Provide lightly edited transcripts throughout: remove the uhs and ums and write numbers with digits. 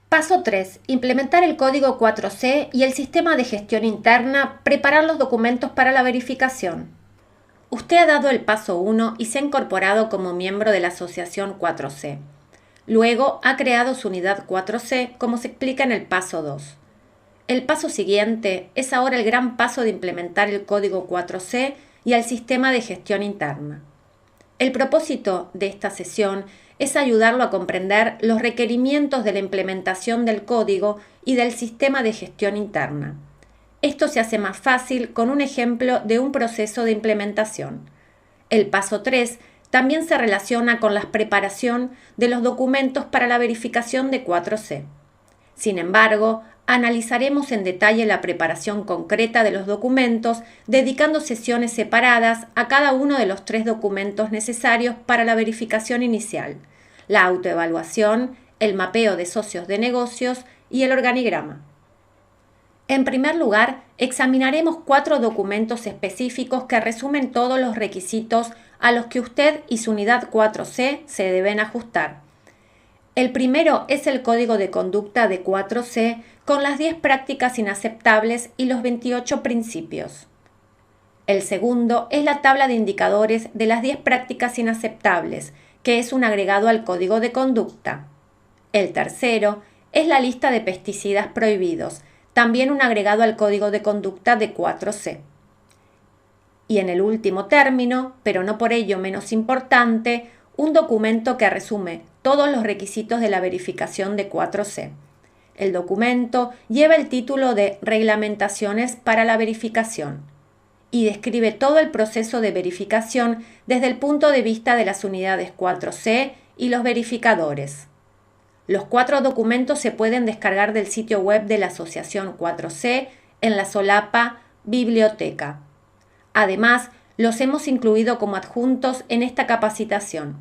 Paso 3. Implementar el código 4C y el sistema de gestión interna, preparar los documentos para la verificación. Usted ha dado el paso 1 y se ha incorporado como miembro de la asociación 4C. Luego ha creado su unidad 4C, como se explica en el paso 2. El paso siguiente es ahora el gran paso de implementar el código 4C y el sistema de gestión interna. El propósito de esta sesión es ayudarlo a comprender los requerimientos de la implementación del código y del sistema de gestión interna. Esto se hace más fácil con un ejemplo de un proceso de implementación. El paso 3 también se relaciona con la preparación de los documentos para la verificación de 4C. Sin embargo, analizaremos en detalle la preparación concreta de los documentos, dedicando sesiones separadas a cada uno de los 3 documentos necesarios para la verificación inicial: la autoevaluación, el mapeo de socios de negocios y el organigrama. En primer lugar, examinaremos 4 documentos específicos que resumen todos los requisitos a los que usted y su unidad 4C se deben ajustar. El primero es el código de conducta de 4C con las 10 prácticas inaceptables y los 28 principios. El segundo es la tabla de indicadores de las 10 prácticas inaceptables, que es un agregado al código de conducta. El tercero es la lista de pesticidas prohibidos, también un agregado al código de conducta de 4C. Y en el último término, pero no por ello menos importante, un documento que resume todos los requisitos de la verificación de 4C. El documento lleva el título de Reglamentaciones para la verificación y describe todo el proceso de verificación desde el punto de vista de las unidades 4C y los verificadores. Los 4 documentos se pueden descargar del sitio web de la Asociación 4C en la solapa Biblioteca. Además, los hemos incluido como adjuntos en esta capacitación.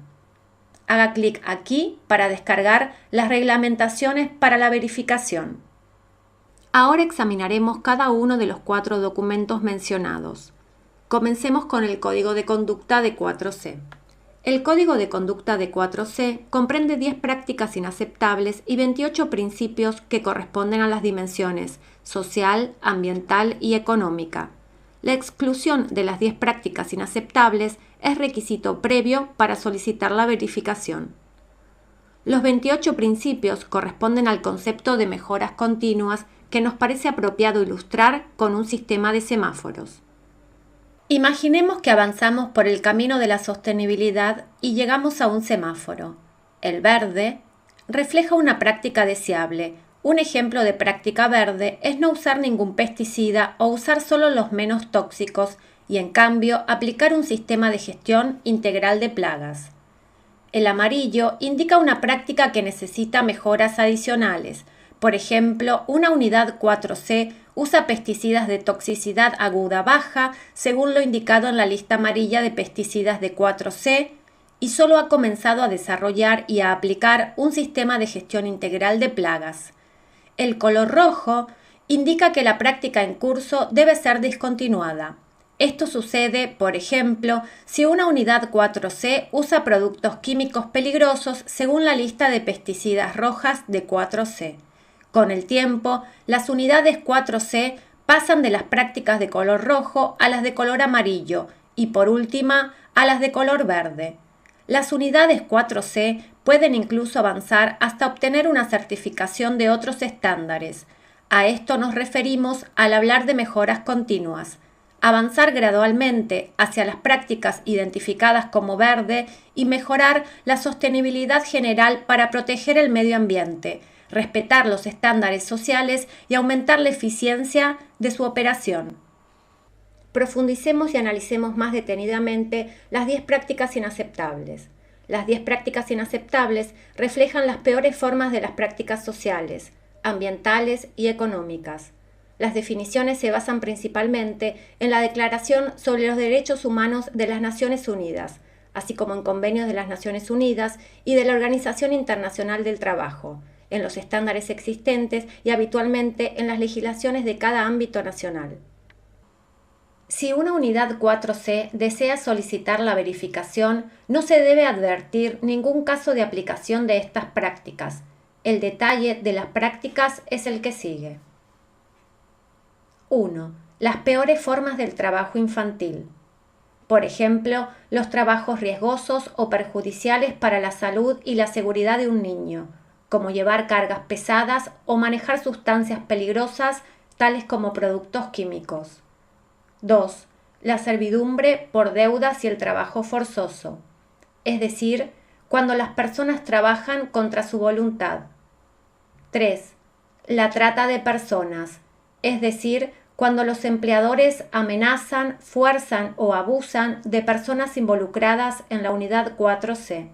Haga clic aquí para descargar las reglamentaciones para la verificación. Ahora examinaremos cada uno de los 4 documentos mencionados. Comencemos con el código de conducta de 4C. El código de conducta de 4C comprende 10 prácticas inaceptables y 28 principios que corresponden a las dimensiones social, ambiental y económica. La exclusión de las 10 prácticas inaceptables es requisito previo para solicitar la verificación. Los 28 principios corresponden al concepto de mejoras continuas que nos parece apropiado ilustrar con un sistema de semáforos. Imaginemos que avanzamos por el camino de la sostenibilidad y llegamos a un semáforo. El verde refleja una práctica deseable. Un ejemplo de práctica verde es no usar ningún pesticida o usar solo los menos tóxicos y, en cambio, aplicar un sistema de gestión integral de plagas. El amarillo indica una práctica que necesita mejoras adicionales. Por ejemplo, una unidad 4C usa pesticidas de toxicidad aguda baja, según lo indicado en la lista amarilla de pesticidas de 4C, y solo ha comenzado a desarrollar y a aplicar un sistema de gestión integral de plagas. El color rojo indica que la práctica en curso debe ser discontinuada. Esto sucede, por ejemplo, si una unidad 4C usa productos químicos peligrosos según la lista de pesticidas rojas de 4C. Con el tiempo, las unidades 4C pasan de las prácticas de color rojo a las de color amarillo y, por última, a las de color verde. Las unidades 4C pueden incluso avanzar hasta obtener una certificación de otros estándares. A esto nos referimos al hablar de mejoras continuas. Avanzar gradualmente hacia las prácticas identificadas como verde y mejorar la sostenibilidad general para proteger el medio ambiente, respetar los estándares sociales y aumentar la eficiencia de su operación. Profundicemos y analicemos más detenidamente las 10 prácticas inaceptables. Las 10 prácticas inaceptables reflejan las peores formas de las prácticas sociales, ambientales y económicas. Las definiciones se basan principalmente en la Declaración sobre los Derechos Humanos de las Naciones Unidas, así como en convenios de las Naciones Unidas y de la Organización Internacional del Trabajo, en los estándares existentes y habitualmente en las legislaciones de cada ámbito nacional. Si una unidad 4C desea solicitar la verificación, no se debe advertir ningún caso de aplicación de estas prácticas. el detalle de las prácticas es el que sigue. 1. Las peores formas del trabajo infantil. Por ejemplo, los trabajos riesgosos o perjudiciales para la salud y la seguridad de un niño, como llevar cargas pesadas o manejar sustancias peligrosas tales como productos químicos. 2. La servidumbre por deudas y el trabajo forzoso, es decir, cuando las personas trabajan contra su voluntad. 3. La trata de personas, es decir, cuando los empleadores amenazan, fuerzan o abusan de personas involucradas en la unidad 4C.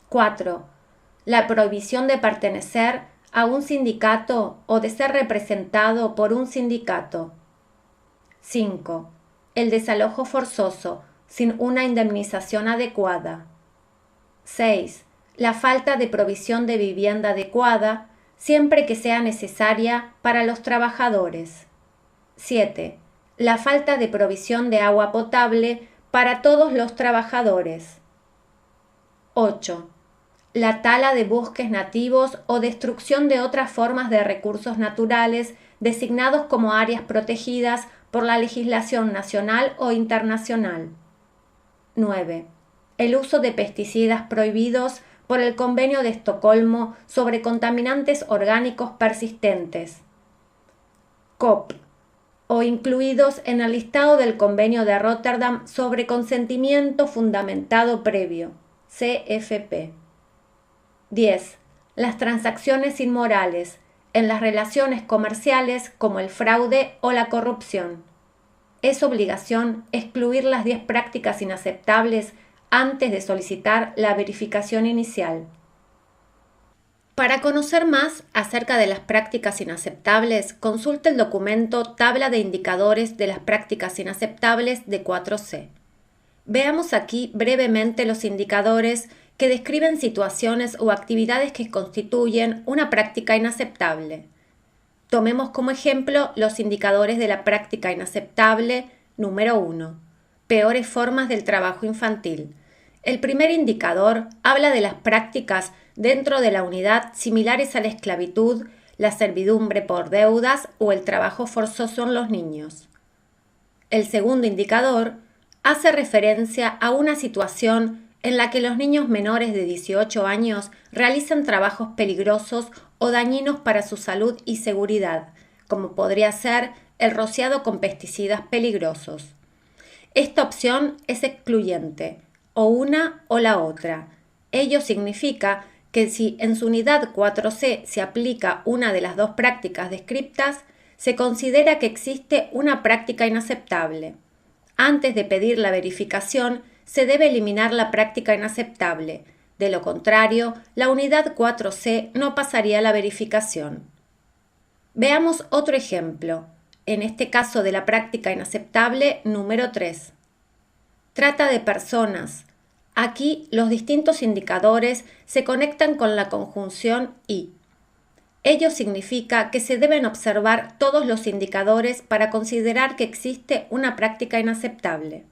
4. La prohibición de pertenecer a un sindicato o de ser representado por un sindicato. 5. El desalojo forzoso, sin una indemnización adecuada. 6. La falta de provisión de vivienda adecuada, siempre que sea necesaria para los trabajadores. 7. La falta de provisión de agua potable para todos los trabajadores. 8. La tala de bosques nativos o destrucción de otras formas de recursos naturales designados como áreas protegidas por la legislación nacional o internacional. 9. El uso de pesticidas prohibidos por el Convenio de Estocolmo sobre contaminantes orgánicos persistentes, COP, o incluidos en el listado del Convenio de Rotterdam sobre consentimiento fundamentado previo, CFP. 10. Las transacciones inmorales en las relaciones comerciales como el fraude o la corrupción. Es obligación excluir las 10 prácticas inaceptables antes de solicitar la verificación inicial. Para conocer más acerca de las prácticas inaceptables, consulte el documento Tabla de Indicadores de las Prácticas Inaceptables de 4C. Veamos aquí brevemente los indicadores que describen situaciones o actividades que constituyen una práctica inaceptable. Tomemos como ejemplo los indicadores de la práctica inaceptable número 1. Peores formas del trabajo infantil. El primer indicador habla de las prácticas dentro de la unidad similares a la esclavitud, la servidumbre por deudas o el trabajo forzoso en los niños. El segundo indicador hace referencia a una situación en la que los niños menores de 18 años realizan trabajos peligrosos o dañinos para su salud y seguridad, como podría ser el rociado con pesticidas peligrosos. Esta opción es excluyente, o una o la otra. Ello significa que si en su unidad 4C se aplica una de las dos prácticas descriptas, se considera que existe una práctica inaceptable. Antes de pedir la verificación, se debe eliminar la práctica inaceptable. De lo contrario, la unidad 4C no pasaría la verificación. Veamos otro ejemplo, en este caso de la práctica inaceptable número 3. Trata de personas. Aquí los distintos indicadores se conectan con la conjunción y. Ello significa que se deben observar todos los indicadores para considerar que existe una práctica inaceptable.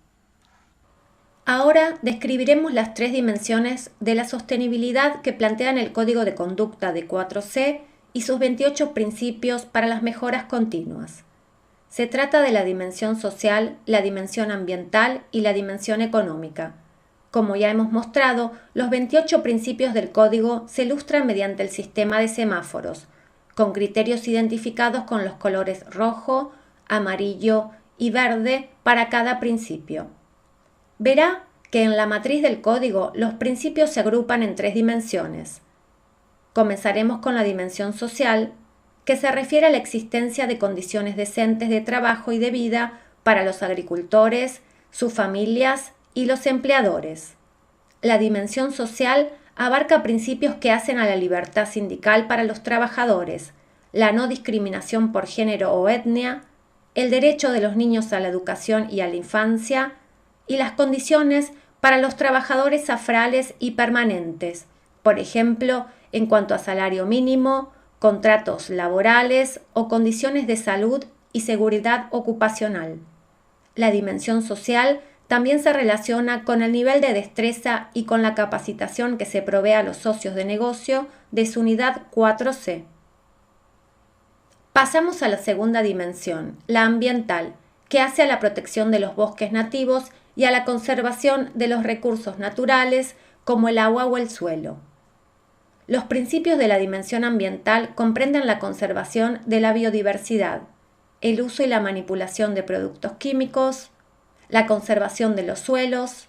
Ahora describiremos las 3 dimensiones de la sostenibilidad que plantean el Código de Conducta de 4C y sus 28 principios para las mejoras continuas. Se trata de la dimensión social, la dimensión ambiental y la dimensión económica. Como ya hemos mostrado, los 28 principios del Código se ilustran mediante el sistema de semáforos, con criterios identificados con los colores rojo, amarillo y verde para cada principio. Verá que en la matriz del Código los principios se agrupan en 3 dimensiones. Comenzaremos con la dimensión social, que se refiere a la existencia de condiciones decentes de trabajo y de vida para los agricultores, sus familias y los empleadores. La dimensión social abarca principios que hacen a la libertad sindical para los trabajadores, la no discriminación por género o etnia, el derecho de los niños a la educación y a la infancia, y las condiciones para los trabajadores afrales y permanentes, por ejemplo, en cuanto a salario mínimo, contratos laborales o condiciones de salud y seguridad ocupacional. La dimensión social también se relaciona con el nivel de destreza y con la capacitación que se provee a los socios de negocio de su unidad 4C. Pasamos a la segunda dimensión, la ambiental, que hace a la protección de los bosques nativos y a la conservación de los recursos naturales como el agua o el suelo. Los principios de la dimensión ambiental comprenden la conservación de la biodiversidad, el uso y la manipulación de productos químicos, la conservación de los suelos,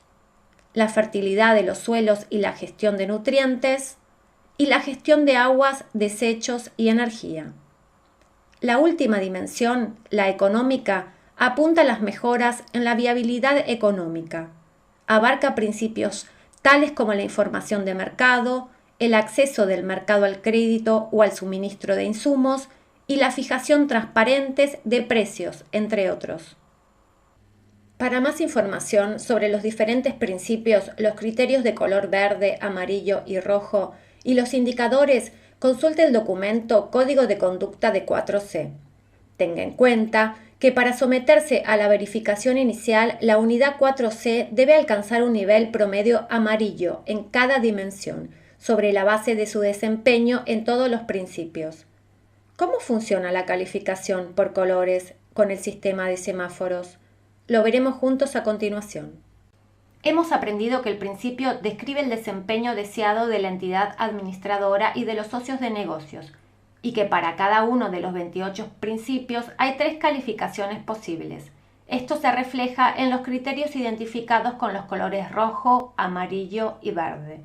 la fertilidad de los suelos y la gestión de nutrientes, y la gestión de aguas, desechos y energía. La última dimensión, la económica, apunta a las mejoras en la viabilidad económica. Abarca principios tales como la información de mercado, el acceso del mercado al crédito o al suministro de insumos y la fijación transparente de precios, entre otros. Para más información sobre los diferentes principios, los criterios de color verde, amarillo y rojo y los indicadores, consulte el documento Código de Conducta de 4C. Tenga en cuenta que para someterse a la verificación inicial, la unidad 4C debe alcanzar un nivel promedio amarillo en cada dimensión, sobre la base de su desempeño en todos los principios. ¿Cómo funciona la calificación por colores con el sistema de semáforos? Lo veremos juntos a continuación. Hemos aprendido que el principio describe el desempeño deseado de la entidad administradora y de los socios de negocios, y que para cada uno de los 28 principios hay 3 calificaciones posibles. Esto se refleja en los criterios identificados con los colores rojo, amarillo y verde.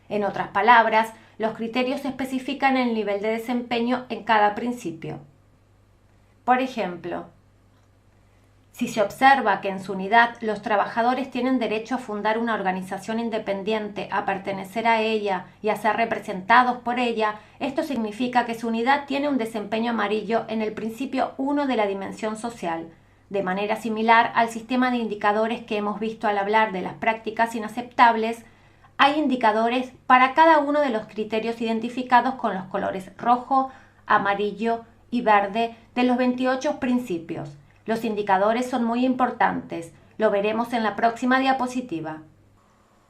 En otras palabras, los criterios especifican el nivel de desempeño en cada principio. Por ejemplo, si se observa que en su unidad los trabajadores tienen derecho a fundar una organización independiente, a pertenecer a ella y a ser representados por ella, esto significa que su unidad tiene un desempeño amarillo en el principio 1 de la dimensión social, de manera similar al sistema de indicadores que hemos visto al hablar de las prácticas inaceptables. Hay indicadores para cada uno de los criterios identificados con los colores rojo, amarillo y verde de los 28 principios. Los indicadores son muy importantes, lo veremos en la próxima diapositiva.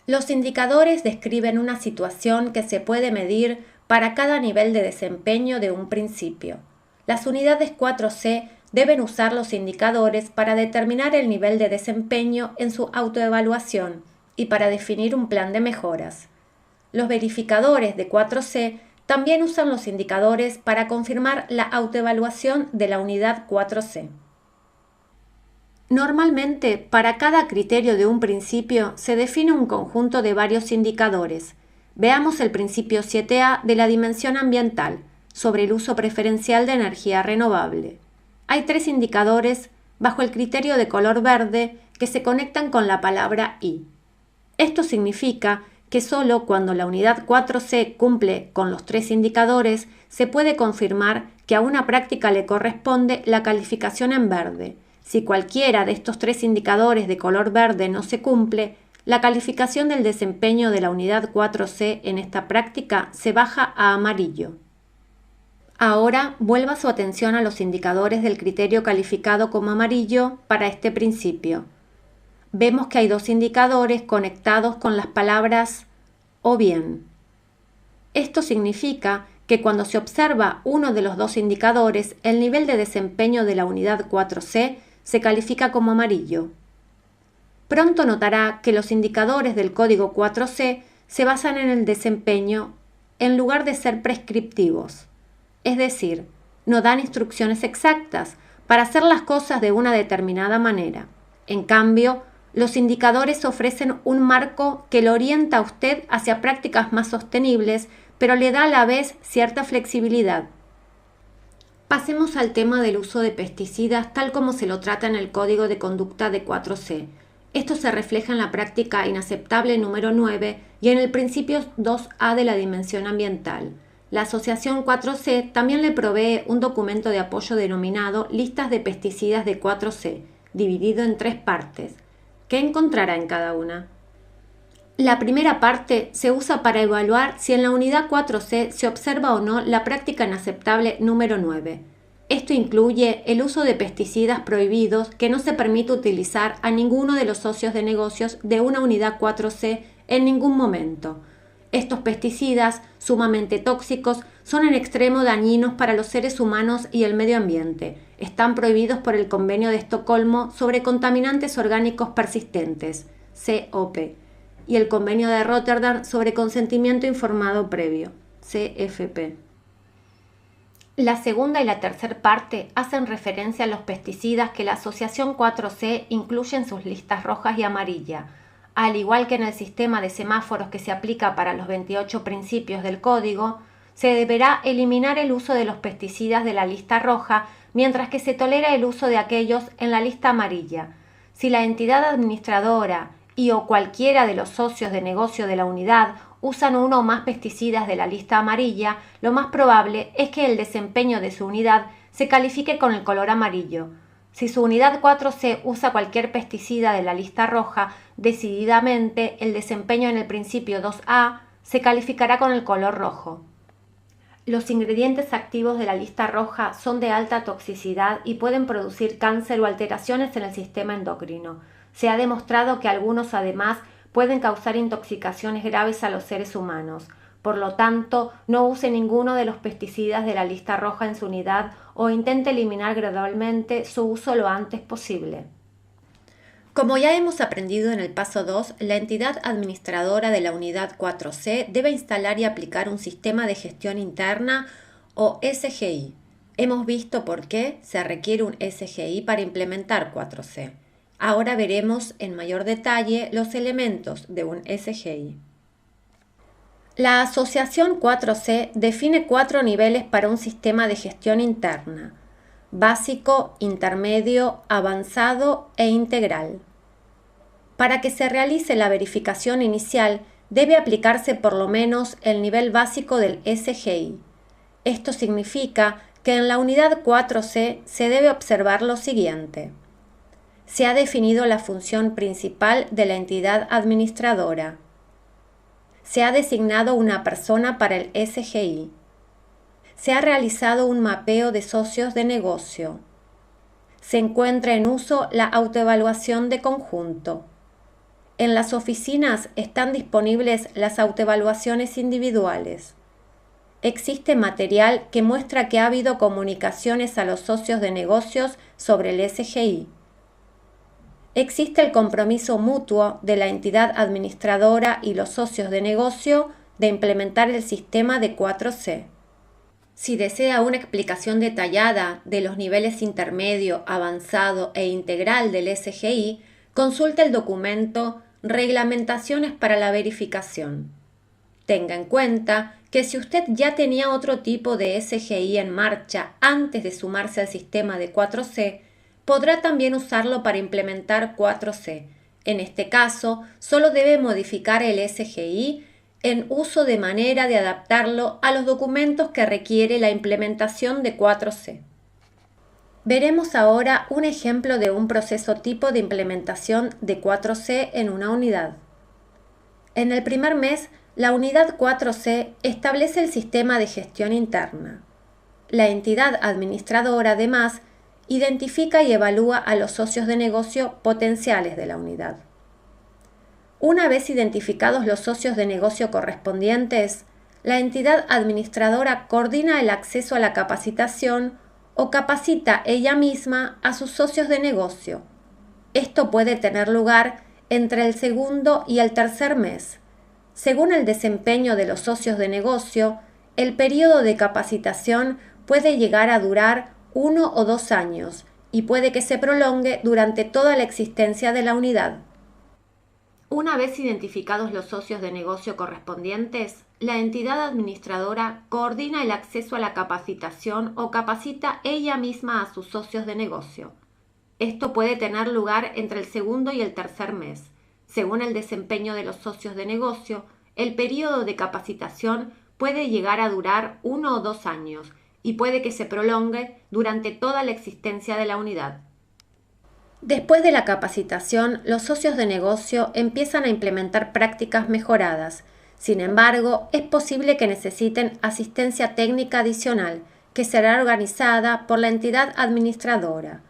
Los indicadores describen una situación que se puede medir para cada nivel de desempeño de un principio. Las unidades 4C deben usar los indicadores para determinar el nivel de desempeño en su autoevaluación y para definir un plan de mejoras. Los verificadores de 4C también usan los indicadores para confirmar la autoevaluación de la unidad 4C. Normalmente, para cada criterio de un principio se define un conjunto de varios indicadores. Veamos el principio 7A de la dimensión ambiental, sobre el uso preferencial de energía renovable. Hay 3 indicadores bajo el criterio de color verde que se conectan con la palabra I. Esto significa que solo cuando la unidad 4C cumple con los 3 indicadores se puede confirmar que a una práctica le corresponde la calificación en verde. Si cualquiera de estos 3 indicadores de color verde no se cumple, la calificación del desempeño de la unidad 4C en esta práctica se baja a amarillo. Ahora vuelva su atención a los indicadores del criterio calificado como amarillo para este principio. Vemos que hay 2 indicadores conectados con las palabras o bien. Esto significa que cuando se observa uno de los 2 indicadores, el nivel de desempeño de la unidad 4C se califica como amarillo. Pronto notará que los indicadores del código 4C se basan en el desempeño en lugar de ser prescriptivos, es decir, no dan instrucciones exactas para hacer las cosas de una determinada manera. En cambio, los indicadores ofrecen un marco que lo orienta a usted hacia prácticas más sostenibles, pero le da a la vez cierta flexibilidad. Pasemos al tema del uso de pesticidas tal como se lo trata en el Código de Conducta de 4C. Esto se refleja en la práctica inaceptable número 9 y en el principio 2A de la dimensión ambiental. La Asociación 4C también le provee un documento de apoyo denominado Listas de pesticidas de 4C, dividido en 3 partes. ¿Qué encontrará en cada una? La primera parte se usa para evaluar si en la unidad 4C se observa o no la práctica inaceptable número 9. Esto incluye el uso de pesticidas prohibidos que no se permite utilizar a ninguno de los socios de negocios de una unidad 4C en ningún momento. Estos pesticidas, sumamente tóxicos, son en extremo dañinos para los seres humanos y el medio ambiente. Están prohibidos por el Convenio de Estocolmo sobre Contaminantes Orgánicos Persistentes, COP, y el Convenio de Rotterdam sobre Consentimiento Informado Previo, CFP. La segunda y la tercera parte hacen referencia a los pesticidas que la Asociación 4C incluye en sus listas rojas y amarillas. Al igual que en el sistema de semáforos que se aplica para los 28 principios del código, se deberá eliminar el uso de los pesticidas de la lista roja, mientras que se tolera el uso de aquellos en la lista amarilla. Si la entidad administradora y o cualquiera de los socios de negocio de la unidad usan uno o más pesticidas de la lista amarilla, lo más probable es que el desempeño de su unidad se califique con el color amarillo. Si su unidad 4C usa cualquier pesticida de la lista roja, decididamente el desempeño en el principio 2A se calificará con el color rojo. Los ingredientes activos de la lista roja son de alta toxicidad y pueden producir cáncer o alteraciones en el sistema endocrino. Se ha demostrado que algunos además pueden causar intoxicaciones graves a los seres humanos. Por lo tanto, no use ninguno de los pesticidas de la lista roja en su unidad o intente eliminar gradualmente su uso lo antes posible. Como ya hemos aprendido en el paso 2, la entidad administradora de la unidad 4C debe instalar y aplicar un sistema de gestión interna o SGI. Hemos visto por qué se requiere un SGI para implementar 4C. Ahora veremos en mayor detalle los elementos de un SGI. La Asociación 4C define 4 niveles para un sistema de gestión interna: básico, intermedio, avanzado e integral. Para que se realice la verificación inicial, debe aplicarse por lo menos el nivel básico del SGI. Esto significa que en la unidad 4C se debe observar lo siguiente. Se ha definido la función principal de la entidad administradora. Se ha designado una persona para el SGI. Se ha realizado un mapeo de socios de negocio. Se encuentra en uso la autoevaluación de conjunto. En las oficinas están disponibles las autoevaluaciones individuales. Existe material que muestra que ha habido comunicaciones a los socios de negocios sobre el SGI. Existe el compromiso mutuo de la entidad administradora y los socios de negocio de implementar el sistema de 4C. Si desea una explicación detallada de los niveles intermedio, avanzado e integral del SGI, consulte el documento Reglamentaciones para la verificación. Tenga en cuenta que si usted ya tenía otro tipo de SGI en marcha antes de sumarse al sistema de 4C, podrá también usarlo para implementar 4C. En este caso, solo debe modificar el SGI en uso de manera de adaptarlo a los documentos que requiere la implementación de 4C. Veremos ahora un ejemplo de un proceso tipo de implementación de 4C en una unidad. En el primer mes, la unidad 4C establece el sistema de gestión interna. La entidad administradora, además, identifica y evalúa a los socios de negocio potenciales de la unidad. Una vez identificados los socios de negocio correspondientes, la entidad administradora coordina el acceso a la capacitación o capacita ella misma a sus socios de negocio. Esto puede tener lugar entre el segundo y el tercer mes. Según el desempeño de los socios de negocio, el periodo de capacitación puede llegar a durar 1 o 2 años y puede que se prolongue durante toda la existencia de la unidad. Una vez identificados los socios de negocio correspondientes, la entidad administradora coordina el acceso a la capacitación o capacita ella misma a sus socios de negocio. Esto puede tener lugar entre el segundo y el tercer mes. Según el desempeño de los socios de negocio, el periodo de capacitación puede llegar a durar 1 o 2 años y puede que se prolongue durante toda la existencia de la unidad. Después de la capacitación, los socios de negocio empiezan a implementar prácticas mejoradas. Sin embargo, es posible que necesiten asistencia técnica adicional, que será organizada por la entidad administradora.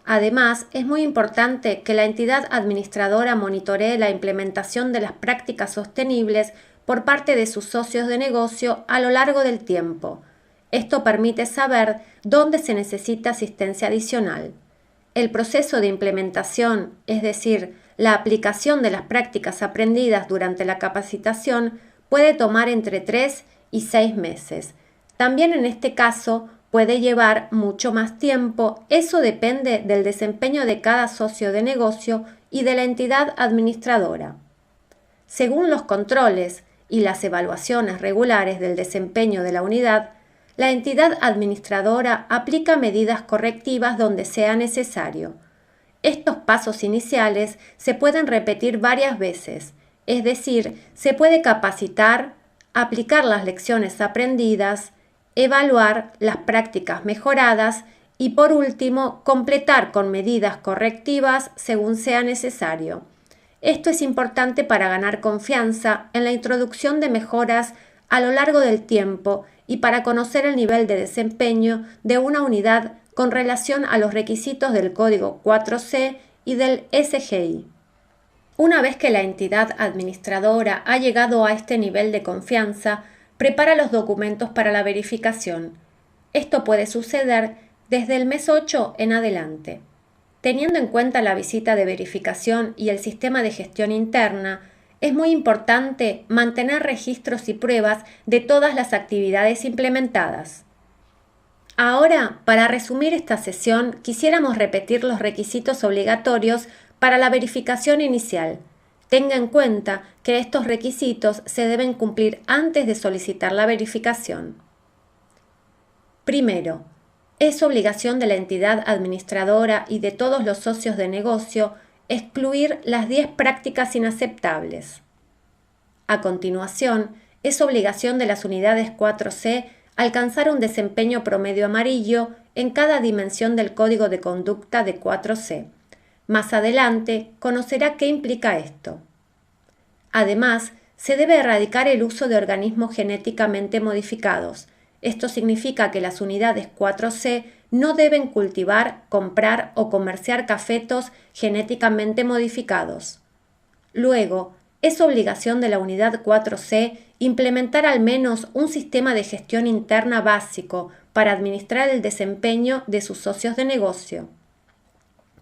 Además, es muy importante que la entidad administradora monitoree la implementación de las prácticas sostenibles por parte de sus socios de negocio a lo largo del tiempo. Esto permite saber dónde se necesita asistencia adicional. El proceso de implementación, es decir, la aplicación de las prácticas aprendidas durante la capacitación, puede tomar entre 3 y 6 meses. También en este caso puede llevar mucho más tiempo, eso depende del desempeño de cada socio de negocio y de la entidad administradora. Según los controles y las evaluaciones regulares del desempeño de la unidad, la entidad administradora aplica medidas correctivas donde sea necesario. Estos pasos iniciales se pueden repetir varias veces, es decir, se puede capacitar, aplicar las lecciones aprendidas, evaluar las prácticas mejoradas y, por último, completar con medidas correctivas según sea necesario. Esto es importante para ganar confianza en la introducción de mejoras a lo largo del tiempo y para conocer el nivel de desempeño de una unidad con relación a los requisitos del Código 4C y del SGI. Una vez que la entidad administradora ha llegado a este nivel de confianza, prepara los documentos para la verificación. Esto puede suceder desde el mes 8 en adelante. Teniendo en cuenta la visita de verificación y el sistema de gestión interna, es muy importante mantener registros y pruebas de todas las actividades implementadas. Ahora, para resumir esta sesión, quisiéramos repetir los requisitos obligatorios para la verificación inicial. Tenga en cuenta que estos requisitos se deben cumplir antes de solicitar la verificación. Primero, es obligación de la entidad administradora y de todos los socios de negocio excluir las 10 prácticas inaceptables. A continuación, es obligación de las unidades 4C alcanzar un desempeño promedio amarillo en cada dimensión del código de conducta de 4C. Más adelante conocerá qué implica esto. Además, se debe erradicar el uso de organismos genéticamente modificados. Esto significa que las unidades 4C no deben cultivar, comprar o comerciar cafetos genéticamente modificados. Luego, es obligación de la unidad 4C implementar al menos un sistema de gestión interna básico para administrar el desempeño de sus socios de negocio.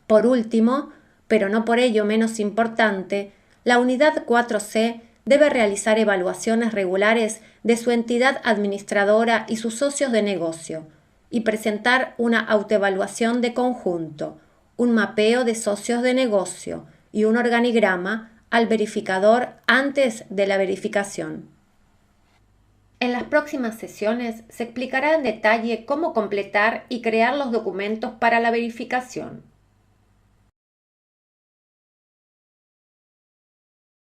Por último, pero no por ello menos importante, la unidad 4C debe realizar evaluaciones regulares de su entidad administradora y sus socios de negocio y presentar una autoevaluación de conjunto, un mapeo de socios de negocio y un organigrama al verificador antes de la verificación. En las próximas sesiones se explicará en detalle cómo completar y crear los documentos para la verificación.